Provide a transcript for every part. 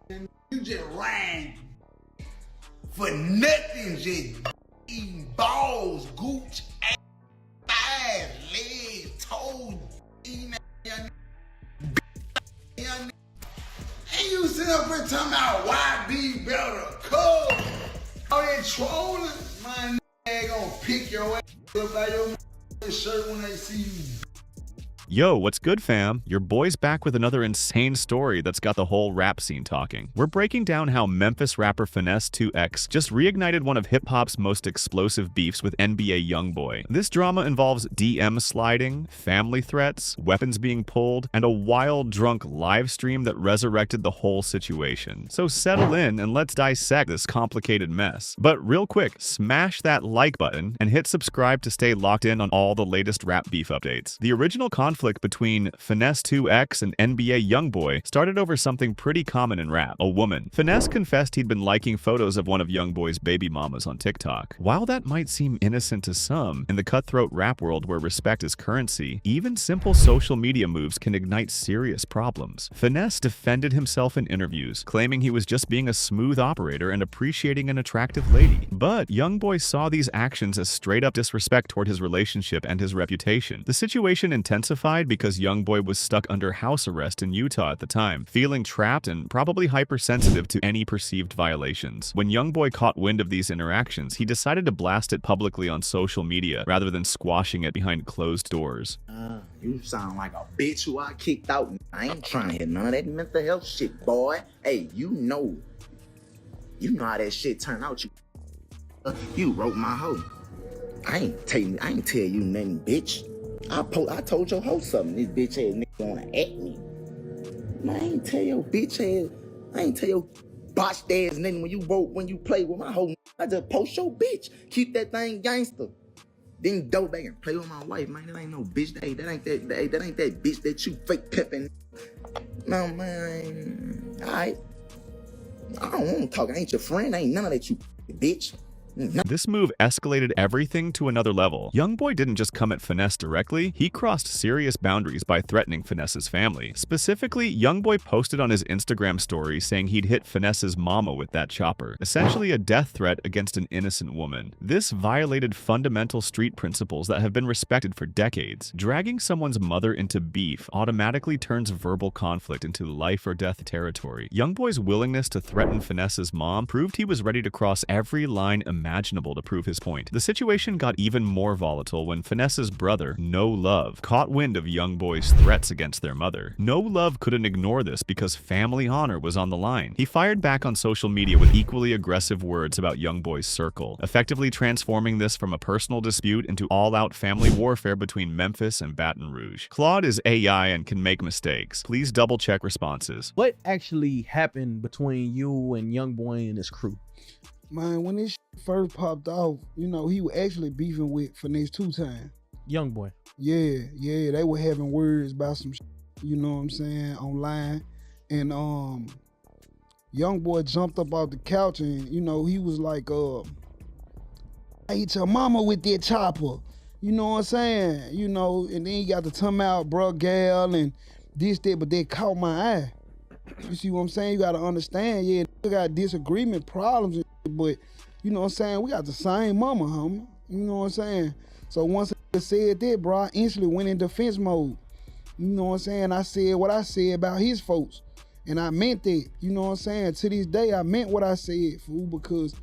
You just ran for nothing, just eating balls, gooch, ass, legs, toes, eating that young. And you sit up here talking about YBBetter, cuz. All that trolling, my nigga gonna pick your ass up by your shirt when they see you. Yo, what's good, fam? Your boy's back with another insane story that's got the whole rap scene talking. We're breaking down how Memphis rapper Finesse 2X just reignited one of hip-hop's most explosive beefs with NBA YoungBoy. This drama involves DM sliding, family threats, weapons being pulled, and a wild drunk live stream that resurrected the whole situation. So settle in and let's dissect this complicated mess. But real quick, smash that like button and hit subscribe to stay locked in on all the latest rap beef updates. The original conflict between Finesse 2X and NBA YoungBoy started over something pretty common in rap: a woman. Finesse confessed he'd been liking photos of one of YoungBoy's baby mamas on TikTok. While that might seem innocent to some, in the cutthroat rap world where respect is currency, even simple social media moves can ignite serious problems. Finesse defended himself in interviews, claiming he was just being a smooth operator and appreciating an attractive lady. But YoungBoy saw these actions as straight-up disrespect toward his relationship and his reputation. The situation intensified because YoungBoy was stuck under house arrest in Utah at the time, feeling trapped and probably hypersensitive to any perceived violations. When YoungBoy caught wind of these interactions, he decided to blast it publicly on social media rather than squashing it behind closed doors. You sound like a bitch who I kicked out. I ain't trying to hear none of that mental health shit, boy. Hey, you know how that shit turned out. You wrote my hoe. I ain't tell you nothing, bitch. I told your hoe something. This bitch ass nigga wanna at me. Man, I ain't tell your bitch ass. I ain't tell your botched ass nothing when you play with my hoe. I just post your bitch. Keep that thing gangster. Then go back and play with my wife, man. That ain't no bitch. That ain't that bitch that you fake pimping. No, man. Alright. I don't want to talk. I ain't your friend. I ain't none of that, you bitch. This move escalated everything to another level. YoungBoy didn't just come at Finesse directly, he crossed serious boundaries by threatening Finesse's family. Specifically, YoungBoy posted on his Instagram story saying he'd hit Finesse's mama with that chopper, essentially a death threat against an innocent woman. This violated fundamental street principles that have been respected for decades. Dragging someone's mother into beef automatically turns verbal conflict into life or death territory. YoungBoy's willingness to threaten Finesse's mom proved he was ready to cross every line imaginable to prove his point. The situation got even more volatile when Finesse's brother, No Love, caught wind of YoungBoy's threats against their mother. No Love couldn't ignore this because family honor was on the line. He fired back on social media with equally aggressive words about YoungBoy's circle, effectively transforming this from a personal dispute into all-out family warfare between Memphis and Baton Rouge. Claude is AI and can make mistakes. Please double-check responses. What actually happened between you and YoungBoy and his crew? Man, when this first popped off, you know, he was actually beefing with Finesse 2 times. YoungBoy. Yeah, they were having words about some you know what I'm saying, online. And YoungBoy jumped up off the couch and, you know, he was like, I hit your mama with that chopper. You know what I'm saying? You know, and then he got to come out, bro, gal, and this, that, but that caught my eye. You see what I'm saying? You gotta understand, yeah, we got disagreement problems and shit, but you know what I'm saying? We got the same mama, homie. You know what I'm saying? So once I said that, bro, I instantly went in defense mode. You know what I'm saying? I said what I said about his folks. And I meant that. You know what I'm saying? To this day, I meant what I said, fool, because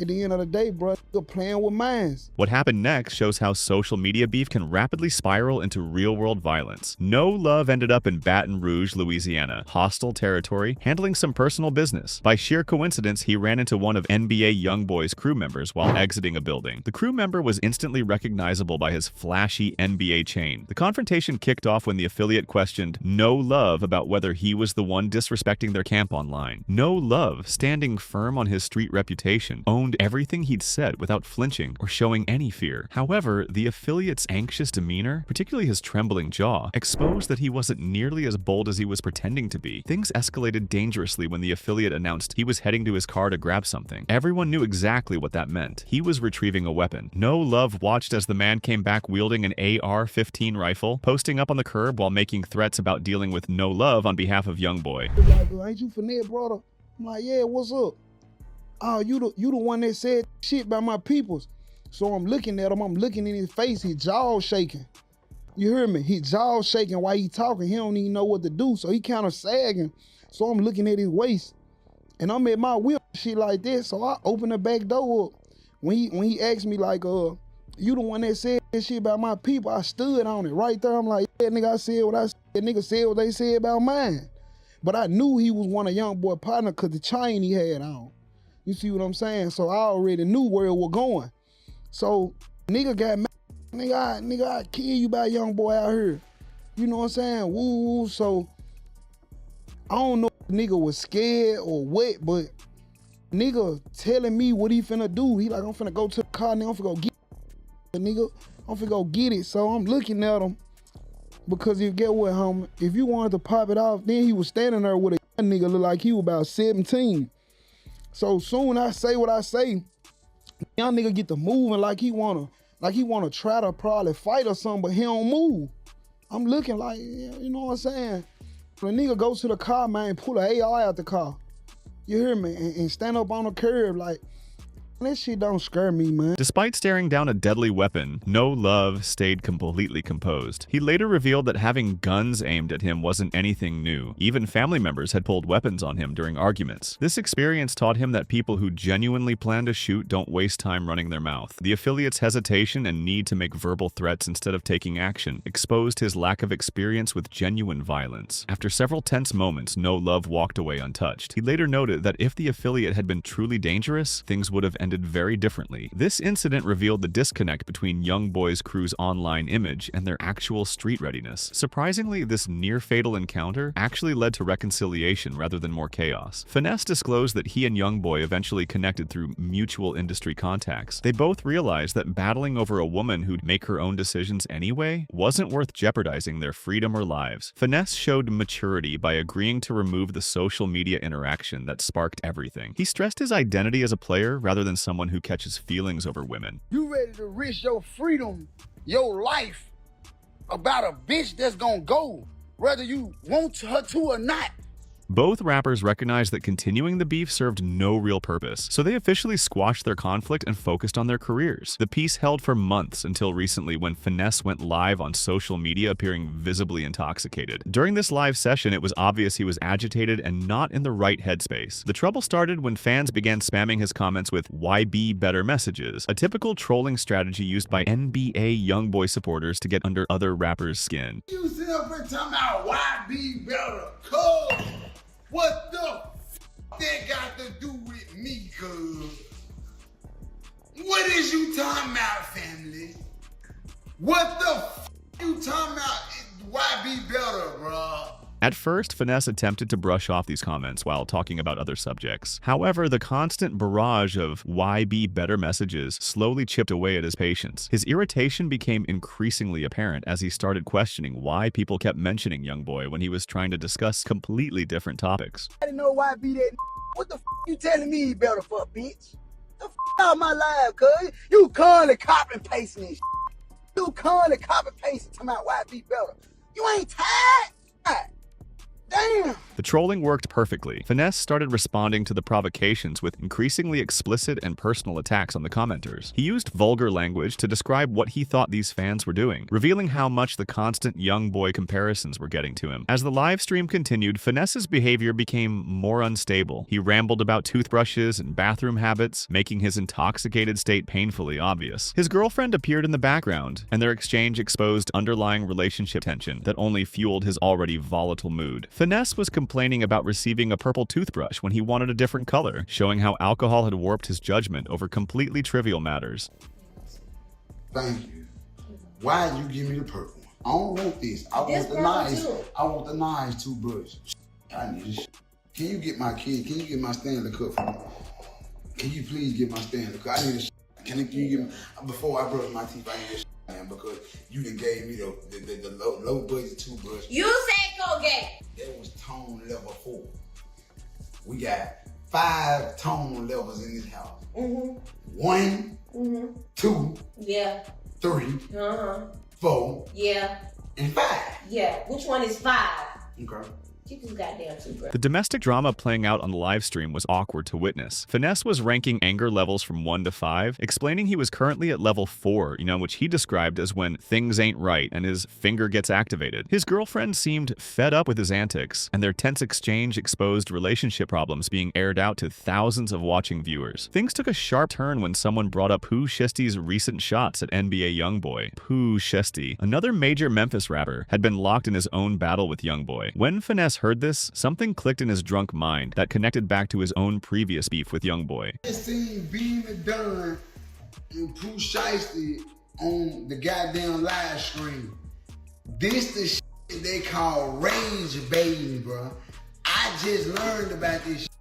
at the end of the day, bro, you're playing with minds. What happened next shows how social media beef can rapidly spiral into real-world violence. No Love ended up in Baton Rouge, Louisiana, hostile territory, handling some personal business. By sheer coincidence, he ran into one of NBA YoungBoy's crew members while exiting a building. The crew member was instantly recognizable by his flashy NBA chain. The confrontation kicked off when the affiliate questioned No Love about whether he was the one disrespecting their camp online. No Love, standing firm on his street reputation, owned everything he'd said without flinching or showing any fear. However, the affiliate's anxious demeanor, particularly his trembling jaw, exposed that he wasn't nearly as bold as he was pretending to be. Things escalated dangerously when the affiliate announced he was heading to his car to grab something. Everyone knew exactly what that meant. He was retrieving a weapon. No Love watched as the man came back wielding an AR-15 rifle, posting up on the curb while making threats about dealing with No Love on behalf of YoungBoy. Like, ain't you Finesse, brother? I'm like, yeah, what's up? Oh, you the one that said shit about my peoples. So I'm looking at him, I'm looking in his face, his jaw shaking. You hear me? His jaw shaking while he talking. He don't even know what to do. So he kind of sagging. So I'm looking at his waist. And I'm at my whip, shit like this. So I open the back door up. When he asked me like, you the one that said this shit about my people, I stood on it right there. I'm like, yeah, nigga, I said what I said. Nigga said what they said about mine. But I knew he was one of YoungBoy partner because the chain he had on. You see what I'm saying? So I already knew where it was going. So nigga got mad. Nigga, I kill you by YoungBoy out here. You know what I'm saying? Woo. So I don't know if nigga was scared or what, but nigga telling me what he finna do. He like, I'm finna go to the car, nigga, I'm finna go get it. Nigga, I'm finna go get it. So I'm looking at him because you get what, homie? If you wanted to pop it off, then he was standing there with a young nigga look like he was about 17. So soon I say what I say, young nigga get to moving like he wanna try to probably fight or something, but he don't move. I'm looking like, you know what I'm saying? When a nigga goes to the car, man, pull an AR out the car. You hear me? And stand up on the curb like, that shit don't scare me, man. Despite staring down a deadly weapon, No Love stayed completely composed. He later revealed that having guns aimed at him wasn't anything new. Even family members had pulled weapons on him during arguments. This experience taught him that people who genuinely plan to shoot don't waste time running their mouth. The affiliate's hesitation and need to make verbal threats instead of taking action exposed his lack of experience with genuine violence. After several tense moments, No Love walked away untouched. He later noted that if the affiliate had been truly dangerous, things would have ended very differently. This incident revealed the disconnect between YoungBoy's crew's online image and their actual street readiness. Surprisingly, this near-fatal encounter actually led to reconciliation rather than more chaos. Finesse disclosed that he and YoungBoy eventually connected through mutual industry contacts. They both realized that battling over a woman who'd make her own decisions anyway wasn't worth jeopardizing their freedom or lives. Finesse showed maturity by agreeing to remove the social media interaction that sparked everything. He stressed his identity as a player rather than someone who catches feelings over women. You ready to risk your freedom, your life, about a bitch that's gonna go, whether you want her to or not. Both rappers recognized that continuing the beef served no real purpose, so they officially squashed their conflict and focused on their careers. The peace held for months until recently when Finesse went live on social media appearing visibly intoxicated. During this live session, it was obvious he was agitated and not in the right headspace. The trouble started when fans began spamming his comments with YBBetter messages, a typical trolling strategy used by NBA YoungBoy supporters to get under other rappers' skin. You sit up and talking about YBBetter, cuz. What the f that got to do with me, cuz? What is you talking about, family? What the f you talking about? YBBetter, bruh. At first, Finesse attempted to brush off these comments while talking about other subjects. However, the constant barrage of YBBetter messages slowly chipped away at his patience. His irritation became increasingly apparent as he started questioning why people kept mentioning YoungBoy when he was trying to discuss completely different topics. I didn't know why be that. What the f you telling me he better for, bitch? The f out my life, cuz. You currently copy and pasting this. You currently copy and pasting talking about YBBetter. You ain't tired? Damn. The trolling worked perfectly. Finesse started responding to the provocations with increasingly explicit and personal attacks on the commenters. He used vulgar language to describe what he thought these fans were doing, revealing how much the constant YoungBoy comparisons were getting to him. As the live stream continued, Finesse's behavior became more unstable. He rambled about toothbrushes and bathroom habits, making his intoxicated state painfully obvious. His girlfriend appeared in the background, and their exchange exposed underlying relationship tension that only fueled his already volatile mood. Finesse was complaining about receiving a purple toothbrush when he wanted a different color, showing how alcohol had warped his judgment over completely trivial matters. Thank you. Why you give me the purple one? I don't want this. I want the nice. I want the nice toothbrush. I need this. Can you get my Stanley Cup for me? Can you please get my Stanley Cup? I need this. Can you give me, before I brush my teeth, I need this, man, because you done gave me the low budget toothbrush. You said Colgate. That was tone level 4. We got 5 tone levels in this house. 1, 2, Yeah. 3, 4, Yeah. and 5. Yeah. Which one is 5? Okay. You just goddamn too, bro. The domestic drama playing out on the live stream was awkward to witness. Finesse was ranking anger levels from 1 to 5, explaining he was currently at level 4, which he described as when things ain't right and his finger gets activated. His girlfriend seemed fed up with his antics, and their tense exchange exposed relationship problems being aired out to thousands of watching viewers. Things took a sharp turn when someone brought up Pooh Shiesty's recent shots at NBA YoungBoy. Pooh Shiesty, another major Memphis rapper, had been locked in his own battle with YoungBoy. When Finesse heard this, something clicked in his drunk mind that connected back to his own previous beef with YoungBoy. I seen Being Done and Pooh Shiesty on the goddamn live stream. This the shit they call rage baiting, bro. I just learned about this shit.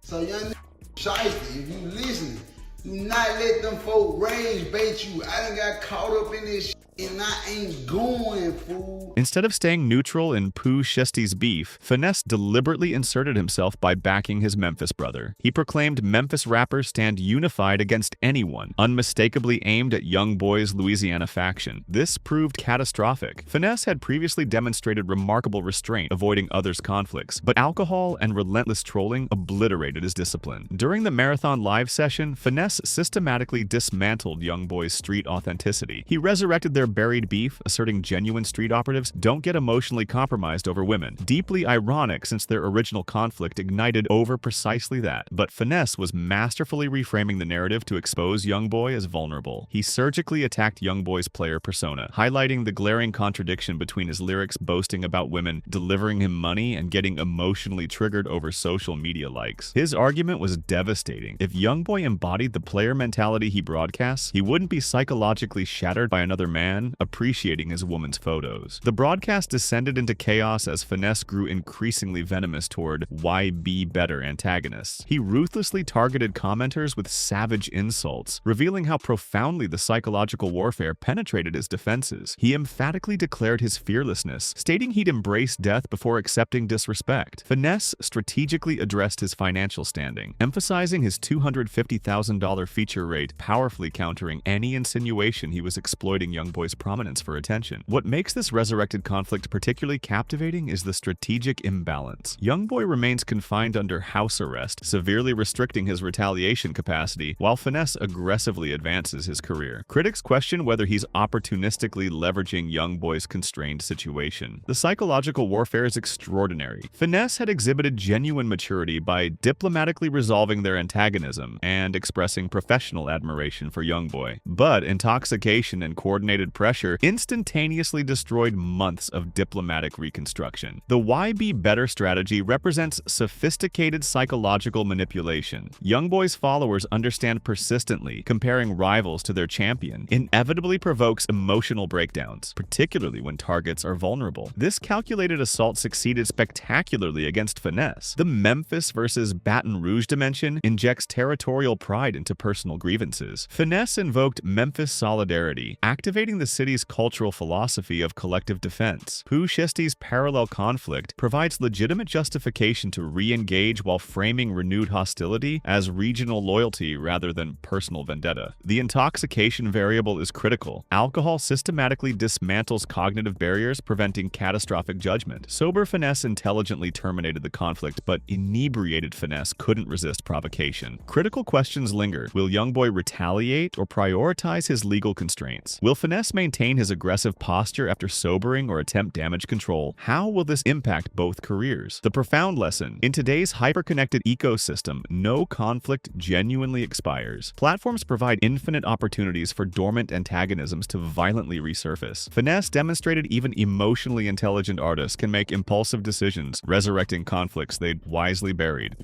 So young Shiesty, if you listen, do not let them folk rage bait you. I done got caught up in this shit and I ain't going, fool. Instead of staying neutral in Pooh Shiesty's beef, Finesse deliberately inserted himself by backing his Memphis brother. He proclaimed Memphis rappers stand unified against anyone, unmistakably aimed at YoungBoy's Louisiana faction. This proved catastrophic. Finesse had previously demonstrated remarkable restraint, avoiding others' conflicts, but alcohol and relentless trolling obliterated his discipline. During the marathon live session, Finesse systematically dismantled YoungBoy's street authenticity. He resurrected their buried beef, asserting genuine street operatives don't get emotionally compromised over women. Deeply ironic since their original conflict ignited over precisely that. But Finesse was masterfully reframing the narrative to expose YoungBoy as vulnerable. He surgically attacked YoungBoy's player persona, highlighting the glaring contradiction between his lyrics boasting about women, delivering him money, and getting emotionally triggered over social media likes. His argument was devastating. If YoungBoy embodied the player mentality he broadcasts, he wouldn't be psychologically shattered by another man appreciating his woman's photos. The broadcast descended into chaos as Finesse grew increasingly venomous toward YBBetter antagonists. He ruthlessly targeted commenters with savage insults, revealing how profoundly the psychological warfare penetrated his defenses. He emphatically declared his fearlessness, stating he'd embrace death before accepting disrespect. Finesse strategically addressed his financial standing, emphasizing his $250,000 feature rate, powerfully countering any insinuation he was exploiting YoungBoy's prominence for attention. What makes this resurrected conflict particularly captivating is the strategic imbalance. YoungBoy remains confined under house arrest, severely restricting his retaliation capacity, while Finesse aggressively advances his career. Critics question whether he's opportunistically leveraging YoungBoy's constrained situation. The psychological warfare is extraordinary. Finesse had exhibited genuine maturity by diplomatically resolving their antagonism and expressing professional admiration for YoungBoy. But intoxication and coordinated pressure instantaneously destroyed months of diplomatic reconstruction. The YBBetter strategy represents sophisticated psychological manipulation. YoungBoy's followers understand persistently comparing rivals to their champion inevitably provokes emotional breakdowns, particularly when targets are vulnerable. This calculated assault succeeded spectacularly against Finesse. The Memphis versus Baton Rouge dimension injects territorial pride into personal grievances. Finesse invoked Memphis solidarity, activating the city's cultural philosophy of collective defense. Pooh Shiesty's parallel conflict provides legitimate justification to re-engage while framing renewed hostility as regional loyalty rather than personal vendetta. The intoxication variable is critical. Alcohol systematically dismantles cognitive barriers, preventing catastrophic judgment. Sober Finesse intelligently terminated the conflict, but inebriated Finesse couldn't resist provocation. Critical questions linger. Will YoungBoy retaliate or prioritize his legal constraints? Will Finesse maintain his aggressive posture after sobering or attempt damage control? How will this impact both careers? The profound lesson: in today's hyper-connected ecosystem, no conflict genuinely expires. Platforms provide infinite opportunities for dormant antagonisms to violently resurface. Finesse demonstrated even emotionally intelligent artists can make impulsive decisions, resurrecting conflicts they'd wisely buried.